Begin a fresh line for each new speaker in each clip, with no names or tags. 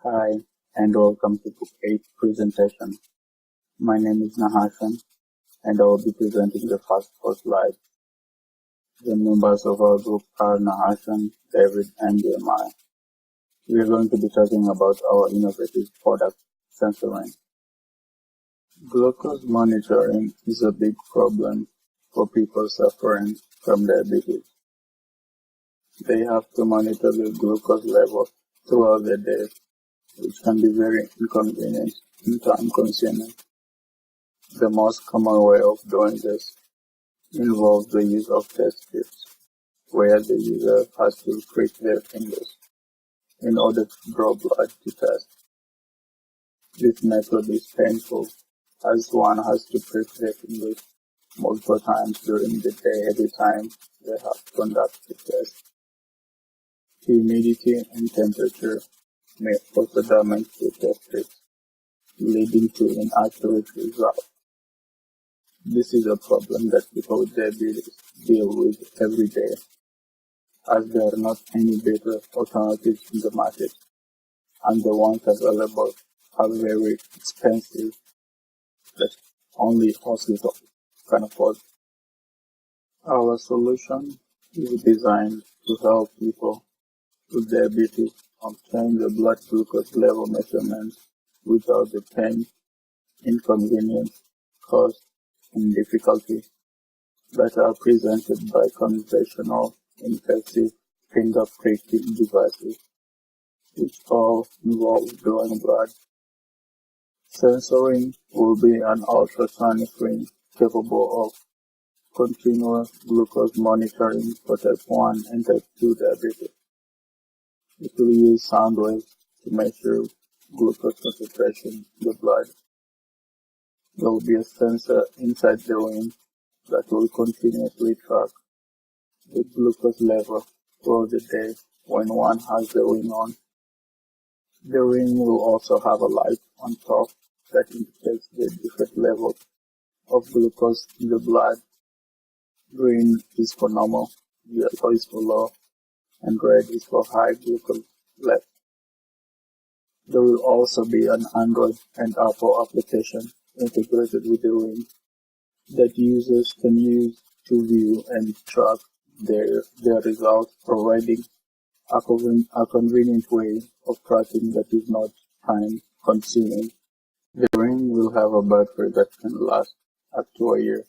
Hi, and welcome to Book 8 presentation. My name is Nahashan, and I will be presenting the first 4 slides. The members of our group are Nahashan, David, and Jeremiah. We are going to be talking about our innovative product, SENS-O-RING. Glucose monitoring is a big problem for people suffering from diabetes. They have to monitor their glucose level throughout the day, which can be very inconvenient and time-consuming. The most common way of doing this involves the use of test strips, where the user has to prick their fingers in order to draw blood to test. This method is painful, as one has to prick their fingers multiple times during the day every time they have to conduct the test. Humidity and temperature may also damage the test strips, leading to inaccurate results. This is a problem that people with diabetes deal with every day, as there are not any better alternatives in the market, and the ones available are very expensive that only hospitals can afford. Our solution is designed to help people with diabetes obtain the blood glucose level measurements without the pain, inconvenience, cost, and difficulty that are presented by conventional invasive finger pricking devices, which all involve drawing blood. SENS-O-RING will be an ultrasonic ring capable of continuous glucose monitoring for type 1 and type 2 diabetes. It will use sound waves to measure glucose concentration in the blood. There will be a sensor inside the ring that will continuously track the glucose level throughout the day when one has the ring on. The ring will also have a light on top that indicates the different levels of glucose in the blood. Green is for normal, yellow is for low, and red is for high glucose level. There will also be an Android and Apple application integrated with the ring that users can use to view and track their results, providing a convenient way of tracking that is not time-consuming. The ring will have a battery that can last up to a year,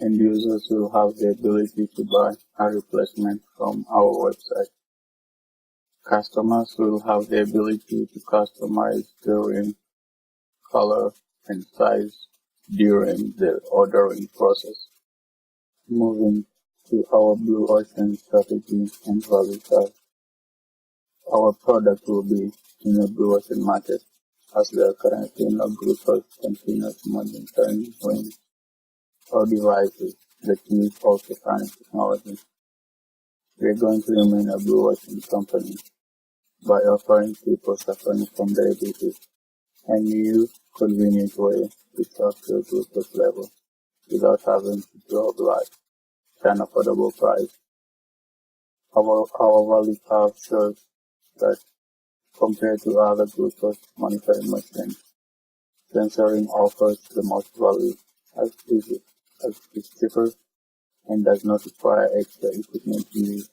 and users will have the ability to buy a replacement from our website. Customers will have the ability to customize the ring color and size during the ordering process. Moving to our blue ocean strategy and value chart. Our product will be in the blue ocean market, as there are currently no glucose continuous monitoring rings or devices that use ultrasonic technology. We are going to remain a blue ocean company by offering people suffering from diabetes a new, convenient way to track their glucose level without having to draw blood at an affordable price. Our value curve shows that compared to other glucose monitoring machines, SENS-O-RING offers the most value as it's cheaper and does not require extra equipment to use.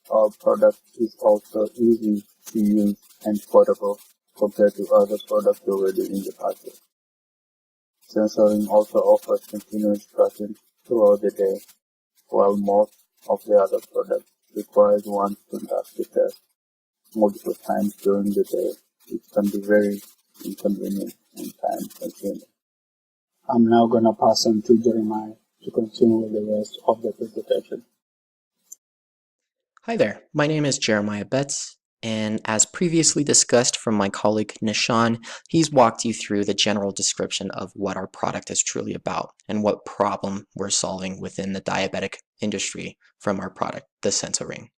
Our product is also easy to use and portable compared to other products already in the market. SENS-O-RING also offers continuous tracking throughout the day, while most of the other products requires one to conduct the test multiple times during the day, which can be very inconvenient and time-consuming. I'm now going to pass on to Jeremiah to continue with the rest of the presentation.
Hi there, my name is Jeremiah Betts, and as previously discussed from my colleague Nishan, he's walked you through the general description of what our product is truly about and what problem we're solving within the diabetic industry from our product, the SENS-O-RING.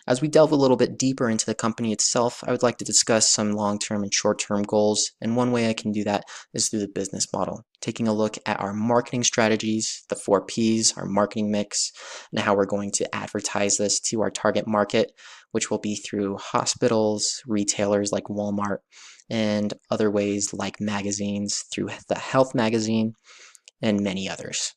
As we delve a little bit deeper into the company itself, I would like to discuss some long-term and short-term goals, and one way I can do that is through the business model, taking a look at our marketing strategies, the 4 Ps, our marketing mix, and how we're going to advertise this to our target market. which will be through hospitals, retailers like Walmart, and other ways like magazines through the Health magazine, and many others.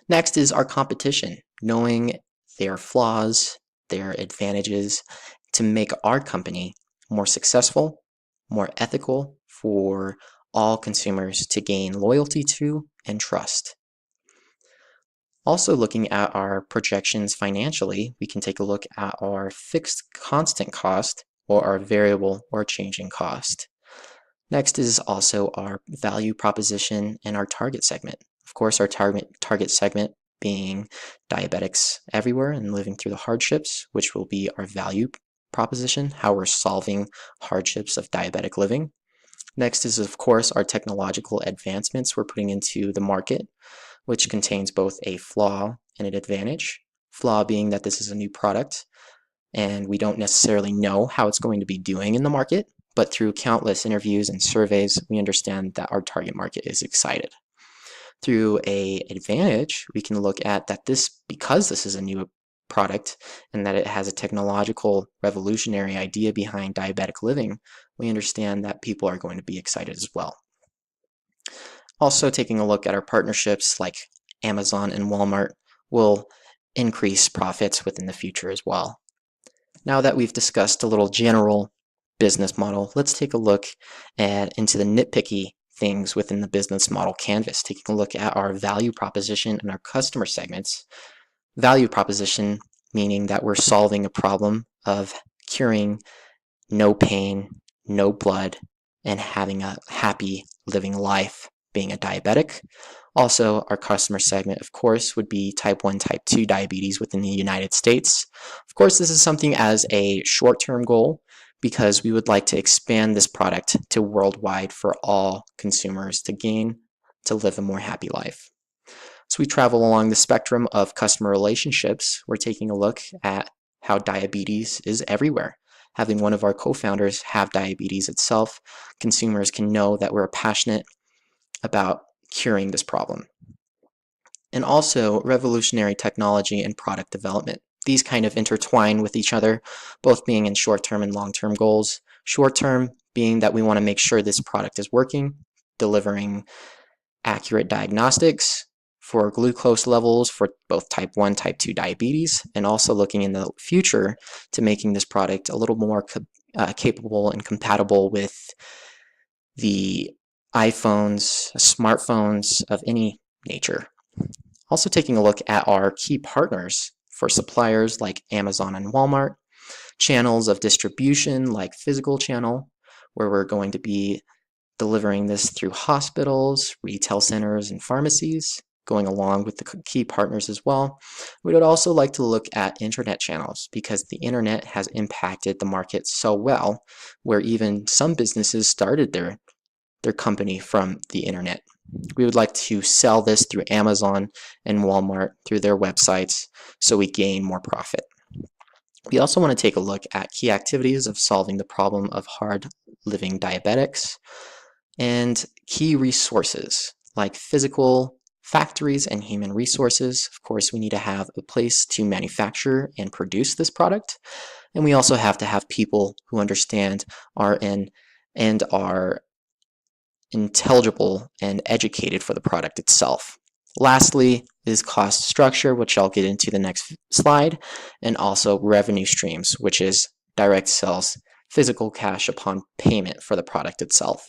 Next is our competition, knowing their flaws, their advantages to make our company more successful, more ethical for all consumers to gain loyalty to and trust. Also looking at our projections financially, we can take a look at our fixed constant cost or our variable or changing cost. Next is also our value proposition and our target segment. Of course, our target segment being diabetics everywhere and living through the hardships, which will be our value proposition, how we're solving hardships of diabetic living. Next is, of course, our technological advancements we're putting into the market, which contains both a flaw and an advantage. Flaw being that this is a new product and we don't necessarily know how it's going to be doing in the market, but through countless interviews and surveys, we understand that our target market is excited. Through an advantage, we can look at that because this is a new product and that it has a technological revolutionary idea behind diabetic living, we understand that people are going to be excited as well. Also, taking a look at our partnerships like Amazon and Walmart will increase profits within the future as well. Now that we've discussed a little general business model, let's take a look into the nitpicky things within the business model canvas, taking a look at our value proposition and our customer segments. Value proposition meaning that we're solving a problem of curing no pain, no blood, and having a happy living life being a diabetic. Also, our customer segment, of course, would be type 1, type 2 diabetes within the United States. Of course, this is something as a short-term goal because we would like to expand this product to worldwide for all consumers to live a more happy life. So we travel along the spectrum of customer relationships. We're taking a look at how diabetes is everywhere. Having one of our co-founders have diabetes itself, consumers can know that we're passionate about curing this problem. And also revolutionary technology and product development. These kind of intertwine with each other, both being in short-term and long-term goals. Short-term being that we want to make sure this product is working, delivering accurate diagnostics for glucose levels for both type 1, type 2 diabetes, and also looking in the future to making this product a little more capable and compatible with the iPhones, smartphones of any nature. Also taking a look at our key partners for suppliers like Amazon and Walmart, channels of distribution like physical channel, where we're going to be delivering this through hospitals, retail centers, and pharmacies, going along with the key partners as well. We would also like to look at internet channels because the internet has impacted the market so well, where even some businesses started their company from the internet. We would like to sell this through Amazon and Walmart through their websites so we gain more profit. We also want to take a look at key activities of solving the problem of hard living diabetics and key resources like physical factories and human resources. Of course, we need to have a place to manufacture and produce this product. And we also have to have people who understand and are intelligible and educated for the product itself. Lastly is cost structure, which I'll get into the next slide, and also revenue streams, which is direct sales, physical cash upon payment for the product itself.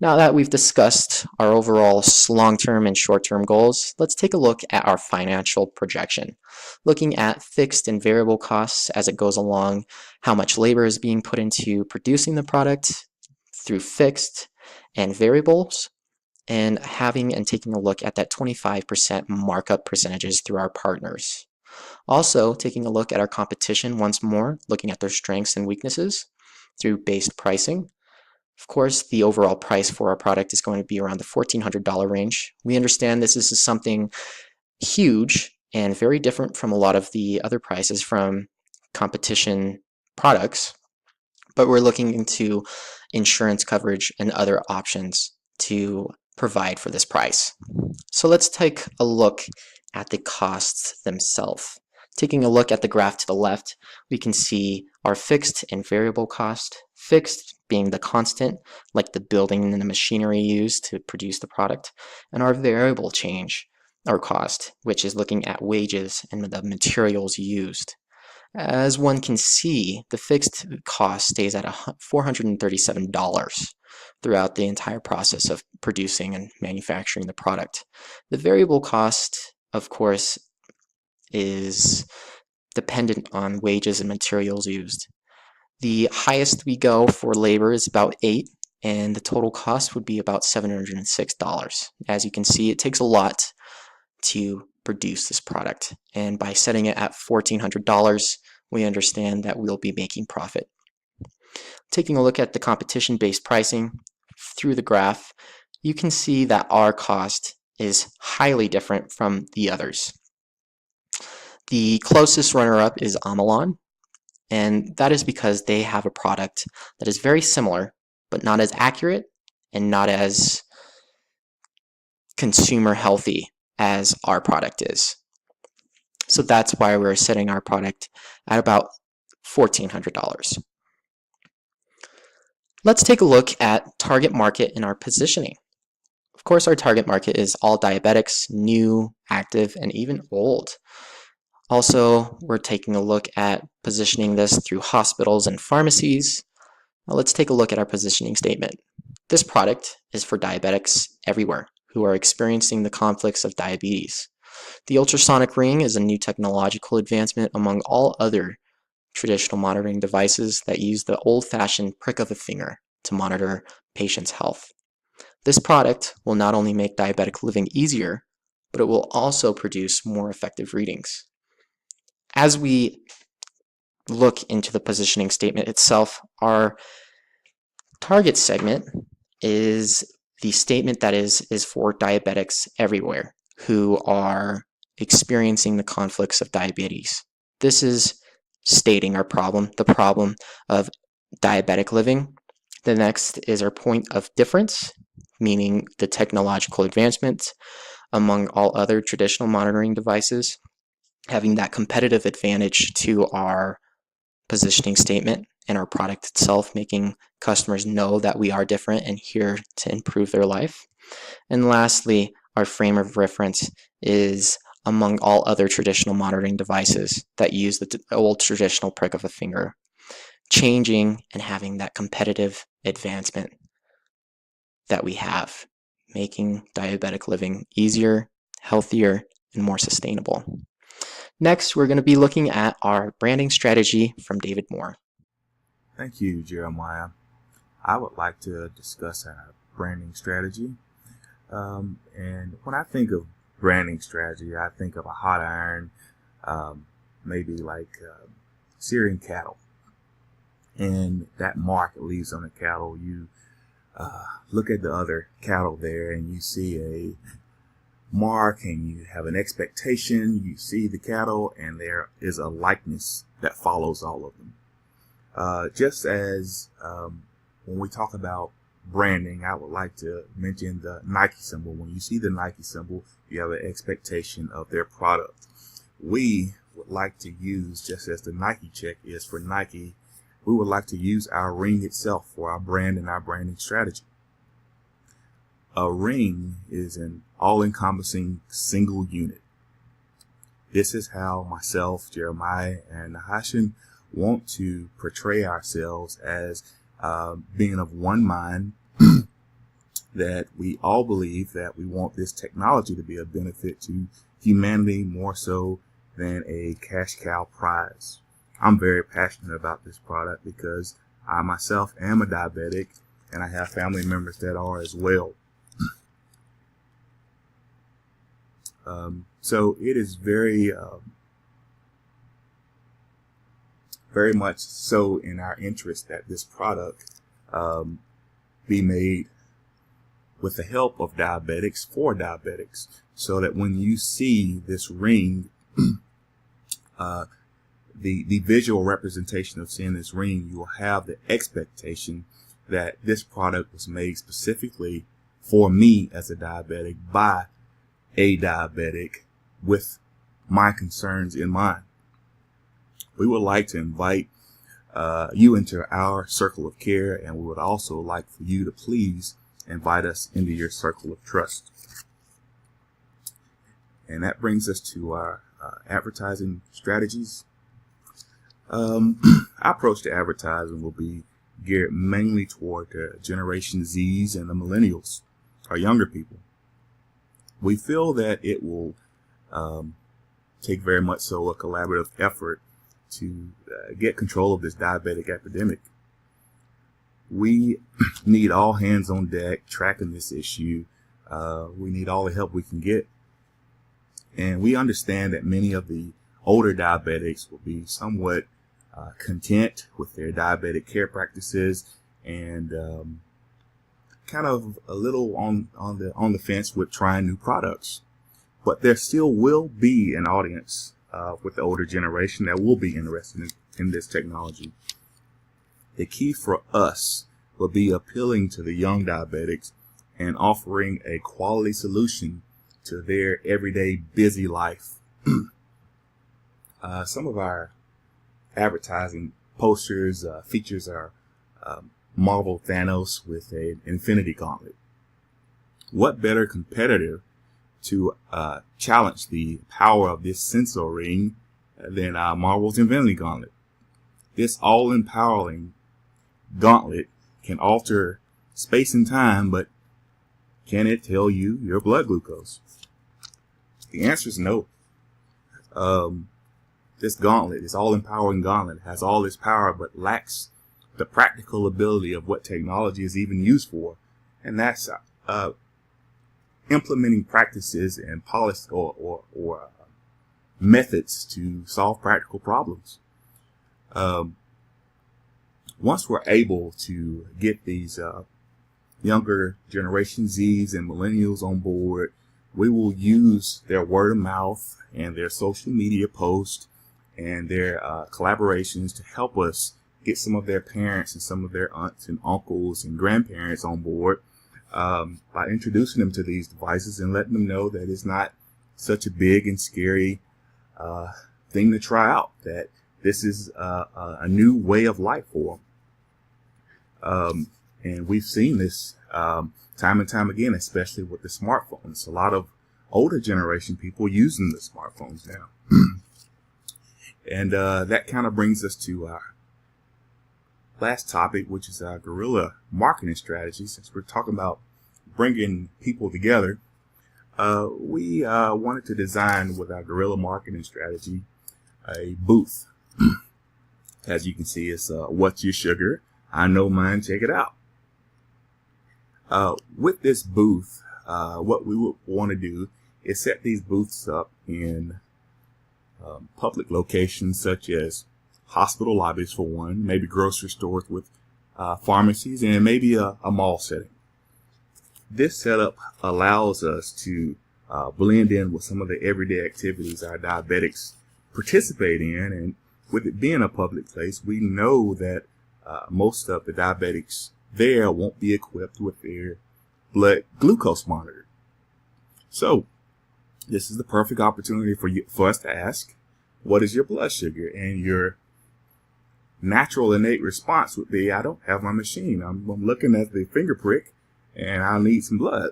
Now that we've discussed our overall long-term and short-term goals, let's take a look at our financial projection. Looking at fixed and variable costs as it goes along, how much labor is being put into producing the product through fixed and variables, and having and taking a look at that 25% markup percentages through our partners. Also, taking a look at our competition once more, looking at their strengths and weaknesses through based pricing. Of course, the overall price for our product is going to be around the $1,400 range. We understand this is something huge and very different from a lot of the other prices from competition products, but we're looking into insurance coverage and other options to provide for this price. So let's take a look at the costs themselves. Taking a look at the graph to the left, we can see our fixed and variable cost. Fixed being the constant, like the building and the machinery used to produce the product, and our variable change, or cost, which is looking at wages and the materials used. As one can see, the fixed cost stays at $437 throughout the entire process of producing and manufacturing the product. The variable cost, of course, is dependent on wages and materials used. The highest we go for labor is about $8, and the total cost would be about $706. As you can see, it takes a lot to produce this product, and by setting it at $1,400, we understand that we'll be making profit. Taking a look at the competition-based pricing through the graph, you can see that our cost is highly different from the others. The closest runner-up is Amelon, and that is because they have a product that is very similar, but not as accurate and not as consumer healthy as our product is. So that's why we're setting our product at about $1,400. Let's take a look at target market and our positioning. Of course, our target market is all diabetics, new, active, and even old. Also, we're taking a look at positioning this through hospitals and pharmacies. Now let's take a look at our positioning statement. This product is for diabetics everywhere who are experiencing the conflicts of diabetes. The ultrasonic ring is a new technological advancement among all other traditional monitoring devices that use the old-fashioned prick of a finger to monitor patients' health. This product will not only make diabetic living easier, but it will also produce more effective readings. As we look into the positioning statement itself, our target segment is the statement that is for diabetics everywhere who are experiencing the conflicts of diabetes. This is stating our problem, the problem of diabetic living. The next is our point of difference, meaning the technological advancements among all other traditional monitoring devices, having that competitive advantage to our positioning statement and our product itself, making customers know that we are different and here to improve their life. And lastly, our frame of reference is among all other traditional monitoring devices that use the old traditional prick of a finger, changing and having that competitive advancement that we have, making diabetic living easier, healthier, and more sustainable. Next, we're going to be looking at our branding strategy from David Moore.
Thank you, Jeremiah. I would like to discuss our branding strategy. And when I think of branding strategy, I think of a hot iron, maybe like searing cattle. And that mark it leaves on the cattle, you look at the other cattle there and you see a mark and you have an expectation. You see the cattle and there is a likeness that follows all of them. Just as when we talk about branding, I would like to mention the Nike symbol. When you see the Nike symbol, you have an expectation of their product. We would like to use, just as the Nike check is for Nike, we would like to use our ring itself for our brand and our branding strategy. A ring is an all-encompassing single unit. This is how myself, Jeremiah, and Nahashan want to portray ourselves as being of one mind, that we all believe that we want this technology to be a benefit to humanity more so than a cash cow prize. I'm very passionate about this product because I myself am a diabetic and I have family members that are as well. So it is very much so in our interest that this product be made with the help of diabetics for diabetics, so that when you see this ring, the visual representation of seeing this ring, you will have the expectation that this product was made specifically for me as a diabetic by a diabetic with my concerns in mind. we would like to invite you into our circle of care, and we would also like for you to please invite us into your circle of trust. And that brings us to our advertising strategies. Our approach to advertising will be geared mainly toward Generation Zs and the millennials, our younger people. We feel that it will take very much so a collaborative effort to get control of this diabetic epidemic. We need all hands on deck tracking this issue. We need all the help we can get. And we understand that many of the older diabetics will be somewhat content with their diabetic care practices and kind of a little on the fence with trying new products. But there still will be an audience with the older generation that will be interested in this technology. The key for us will be appealing to the young diabetics and offering a quality solution to their everyday busy life. Some of our advertising posters features our Marvel Thanos with an Infinity Gauntlet. What better competitor to challenge the power of this SENS-O-RING than Marvel's Infinity Gauntlet? This all-empowering gauntlet can alter space and time, but can it tell you your blood glucose? The answer is no. This gauntlet, this all-empowering gauntlet, has all this power but lacks the practical ability of what technology is even used for, and that's implementing practices and policy or methods to solve practical problems. Once we're able to get these younger Generation Zs and millennials on board, we will use their word of mouth and their social media posts and their collaborations to help us get some of their parents and some of their aunts and uncles and grandparents on board by introducing them to these devices and letting them know that it's not such a big and scary thing to try out, that this is a new way of life for them. And we've seen this time and time again, especially with the smartphones. A lot of older generation people using the smartphones now. And that kind of brings us to our last topic, which is our guerrilla marketing strategy. Since we're talking about bringing people together, we wanted to design with our guerrilla marketing strategy a booth. As you can see, it's What's Your Sugar? I Know Mine, Check It Out. With this booth, what we would want to do is set these booths up in public locations such as hospital lobbies for one, maybe grocery stores with pharmacies, and maybe a mall setting. This setup allows us to blend in with some of the everyday activities our diabetics participate in, and with it being a public place, we know that most of the diabetics there won't be equipped with their blood glucose monitor. So this is the perfect opportunity for us to ask, what is your blood sugar? And your natural innate response would be, I don't have my machine. I'm looking at the finger prick and I need some blood.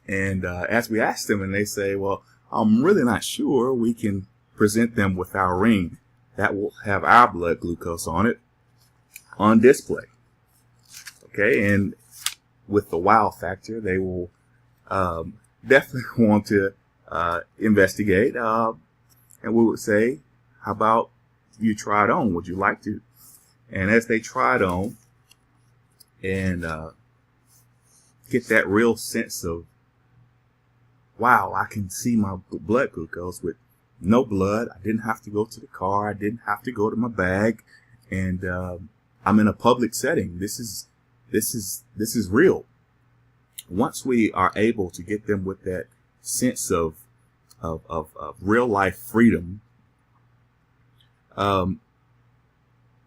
And as we ask them and they say, well, I'm really not sure, we can present them with our ring that will have our blood glucose on it on display. Okay, and with the wow factor, they will definitely want to investigate. And we would say, how about you try it on? Would you like to? And as they try it on and get that real sense of, wow, I can see my blood glucose with no blood. I didn't have to go to the car. I didn't have to go to my bag. And I'm in a public setting. This is real. Once we are able to get them with that sense of real life freedom,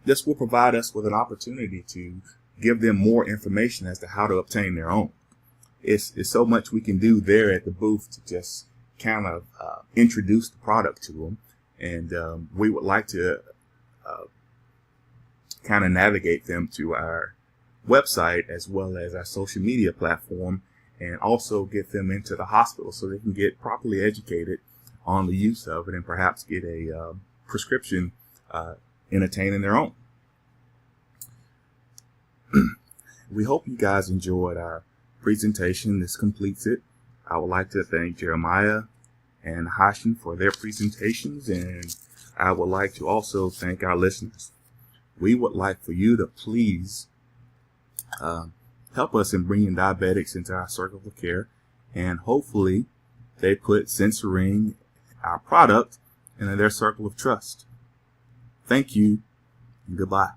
this will provide us with an opportunity to give them more information as to how to obtain their own. It's so much we can do there at the booth to just kind of introduce the product to them And we would like to kind of navigate them to our website as well as our social media platform, and also get them into the hospital so they can get properly educated on the use of it and perhaps get a prescription in attaining their own. We hope you guys enjoyed our presentation. This completes it. I would like to thank Jeremiah and Hashin for their presentations, and I would like to also thank our listeners. We would like for you to please help us in bringing diabetics into our circle of care, and hopefully they put SENS-O-RING, our product, into their circle of trust. Thank you, and goodbye.